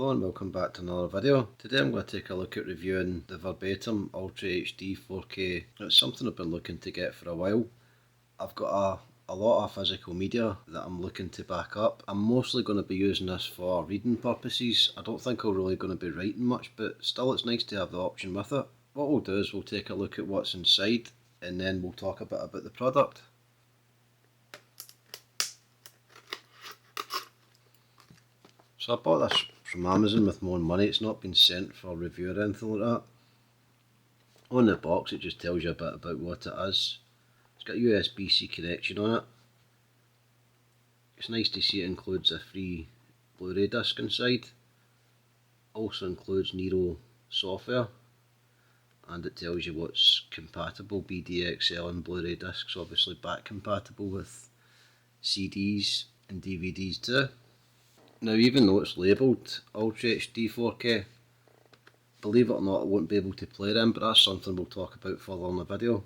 Hello and welcome back to another video. Today I'm going to take a look at reviewing the Verbatim Ultra HD 4K. It's something I've been looking to get for a while. I've got a lot of physical media that I'm looking to back up. I'm mostly going to be using this for reading purposes. I don't think I'm really going to be writing much, but still it's nice to have the option with it. What we'll do is we'll take a look at what's inside and then we'll talk a bit about the product. So I bought this from Amazon with my own money. It's not been sent for review or anything like that. On the box it just tells you a bit about what it is. It's got a USB-C connection on it. It's nice to see it includes a free Blu-ray disc inside. Also includes Nero software, and it tells you what's compatible, BDXL and Blu-ray discs, obviously back compatible with CDs and DVDs too. Now, even though it's labelled Ultra HD 4K, believe it or not, I won't be able to play them, but that's something we'll talk about further in the video.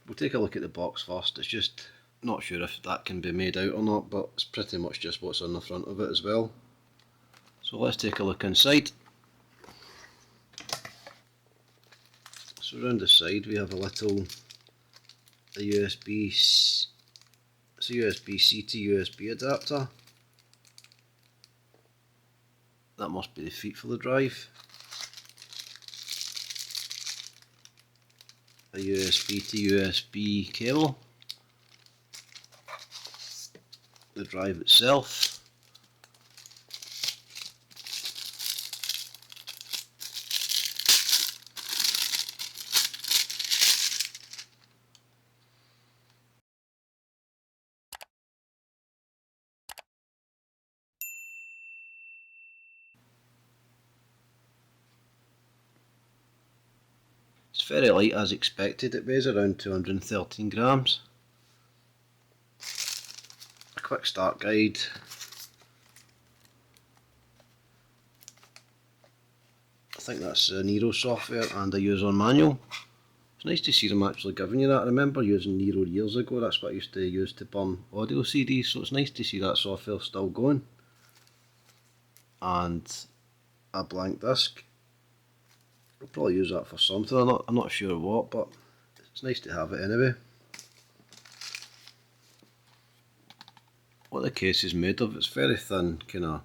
We'll take a look at the box first. It's just not sure if that can be made out or not, but it's pretty much just what's on the front of it as well. So let's take a look inside. So around the side we have a USB-C to USB adapter. That must be the feet for the drive. A USB to USB cable. The drive itself. It's very light as expected. It weighs around 213 grams. A quick start guide. I think that's the Nero software and a user manual. It's nice to see them actually giving you that. I remember using Nero years ago. That's what I used to use to burn audio CDs, so it's nice to see that software still going. And a blank disc. I'll probably use that for something. I'm not sure what, but it's nice to have it anyway. What the case is made of, it's very thin, I'm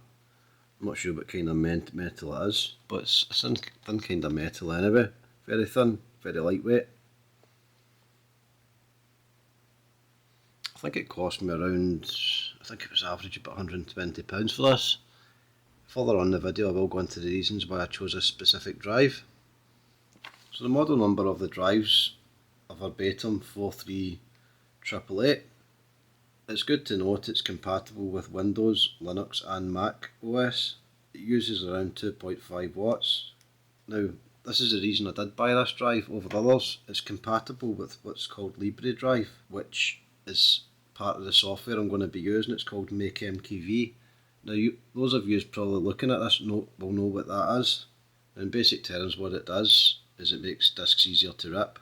not sure what kind of metal it is, but it's a thin kind of metal anyway. Very thin, very lightweight. I think it cost me around, I think it was average about £120 for this. Further on in the video I will go into the reasons why I chose a specific drive. So the model number of the drives are Verbatim 43888. It's good to note it's compatible with Windows, Linux and Mac OS. It uses around 2.5 watts. Now, this is the reason I did buy this drive over others. It's compatible with what's called Libredrive, which is part of the software I'm going to be using. It's called macMKV. Now, those of you probably looking at this will know what that is. In basic terms, what it does is it makes discs easier to rip,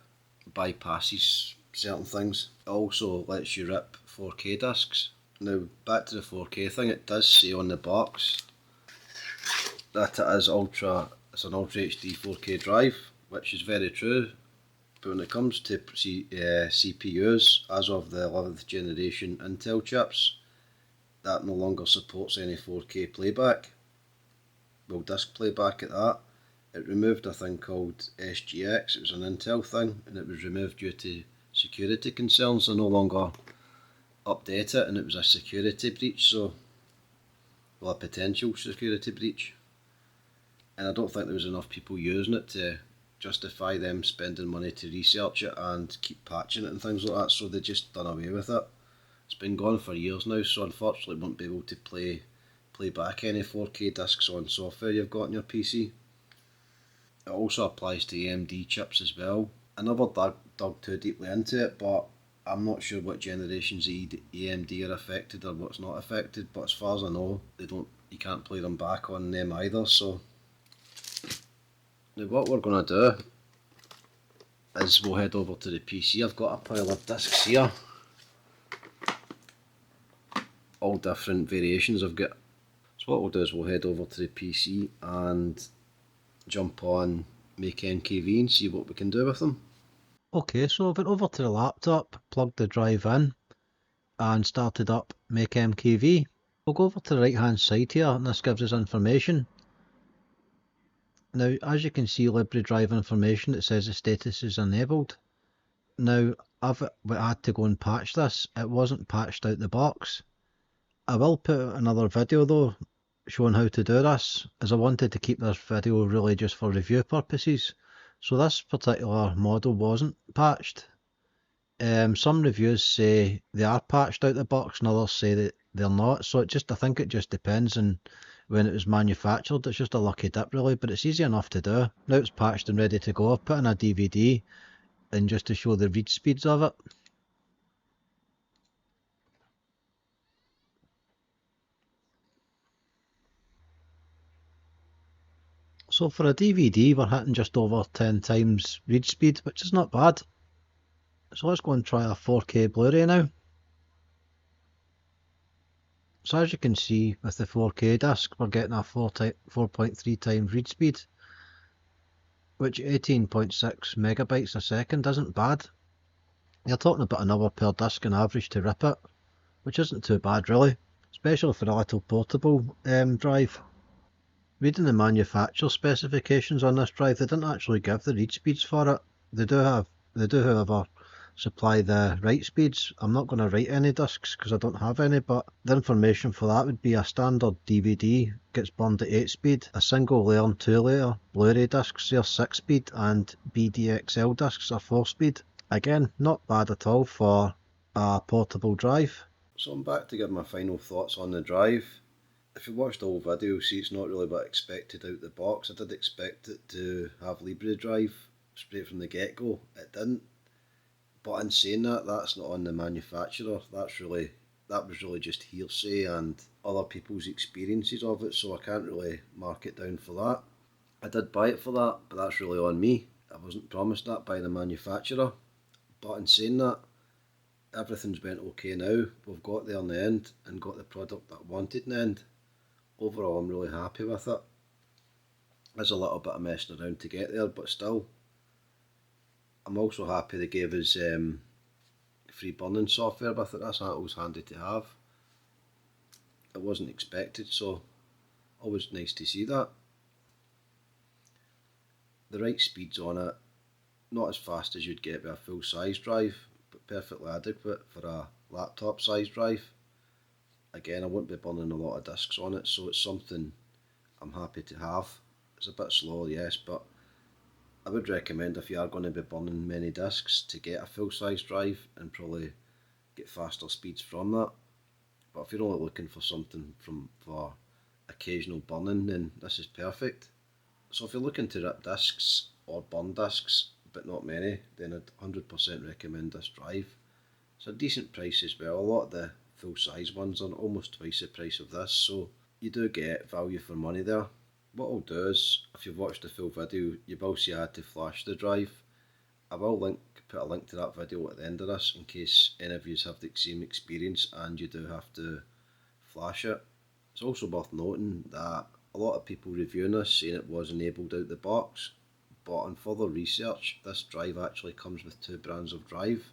bypasses certain things. It also lets you rip 4K discs. Now, back to the 4K thing, it does say on the box that it is it's an Ultra HD 4K drive, which is very true. But when it comes to CPUs, as of the 11th generation Intel chips, that no longer supports any 4K playback. Well, disc playback at that. It removed a thing called SGX. It was an Intel thing, and it was removed due to security concerns. They no longer update it, and it was a security breach, a potential security breach. And I don't think there was enough people using it to justify them spending money to research it and keep patching it and things like that, so they just done away with it. It's been gone for years now, so unfortunately won't be able to play back any 4K discs on software you've got on your PC. It also applies to AMD chips as well. I never dug too deeply into it, but I'm not sure what generations of AMD are affected or what's not affected, but as far as I know, you can't play them back on them either. So now what we're going to do is we'll head over to the PC. I've got a pile of discs here, all different variations. So So what we'll do is we'll head over to the PC and jump on Make MKV and see what we can do with them. Okay, so I went over to the laptop, plugged the drive in and started up Make MKV. We'll go over to the right hand side here and this gives us information. Now as you can see, Libredrive information, it says the status is enabled. Now I've had to go and patch this, it wasn't patched out the box. I will put another video though showing how to do this, as I wanted to keep this video really just for review purposes. So this particular model wasn't patched. Some reviews say they are patched out the box and others say that they're not, so I think it just depends on when it was manufactured. It's just a lucky dip really, but it's easy enough to do. Now it's patched and ready to go. I've put in a DVD and just to show the read speeds of it. So for a DVD we're hitting just over 10 times read speed, which is not bad. So let's go and try a 4K Blu-ray now. So as you can see with the 4K disc we're getting a 4.3 times read speed, which 18.6 megabytes a second isn't bad. You're talking about an hour per disc on average to rip it, which isn't too bad really, especially for a little portable drive. Reading the manufacturer specifications on this drive, they didn't actually give the read speeds for it. They do however supply the write speeds. I'm not going to write any discs because I don't have any, but the information for that would be a standard DVD gets burned at 8 speed, a single layer and 2 layer Blu-ray discs are 6 speed, and BDXL discs are 4 speed. Again, not bad at all for a portable drive. So I'm back to give my final thoughts on the drive. If you watched the whole video, see it's not really what I expected out the box. I did expect it to have Libredrive straight from the get-go. It didn't. But in saying that, that's not on the manufacturer. That was really just hearsay and other people's experiences of it, so I can't really mark it down for that. I did buy it for that, but that's really on me. I wasn't promised that by the manufacturer. But in saying that, everything's went okay now. We've got there in the end and got the product that I wanted in the end. Overall, I'm really happy with it. There's a little bit of messing around to get there, but still. I'm also happy they gave us free burning software with it. That's always handy to have. It wasn't expected, so always nice to see that. The right speeds on it, not as fast as you'd get with a full size drive, but perfectly adequate for a laptop size drive. Again, I won't be burning a lot of discs on it, so it's something I'm happy to have. It's a bit slow, yes, but I would recommend if you are going to be burning many discs to get a full size drive and probably get faster speeds from that. But if you're only looking for something for occasional burning, then this is perfect. So if you're looking to rip discs or burn discs, but not many, then I'd 100% recommend this drive. It's a decent price as well. A lot of the full size ones are almost twice the price of this, so you do get value for money there. What I'll do is, if you've watched the full video, you will see I had to flash the drive. I will put a link to that video at the end of this in case any of you have the same experience and you do have to flash it. It's also worth noting that a lot of people reviewing this saying it was enabled out the box, but on further research, this drive actually comes with 2 brands of drive.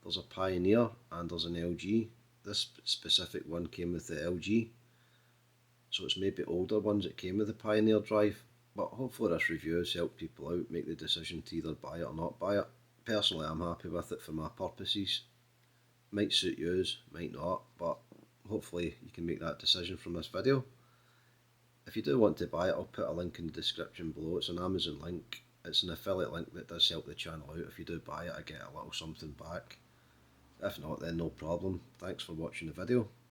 There's a Pioneer and there's an LG. This specific one came with the LG. So it's maybe older ones that came with the Pioneer drive, but hopefully this review has helped people out make the decision to either buy it or not buy it. Personally, I'm happy with it for my purposes. Might suit yours, might not, but hopefully you can make that decision from this video. If you do want to buy it, I'll put a link in the description below. It's an Amazon link. It's an affiliate link that does help the channel out. If you do buy it, I get a little something back. If not, then no problem. Thanks for watching the video.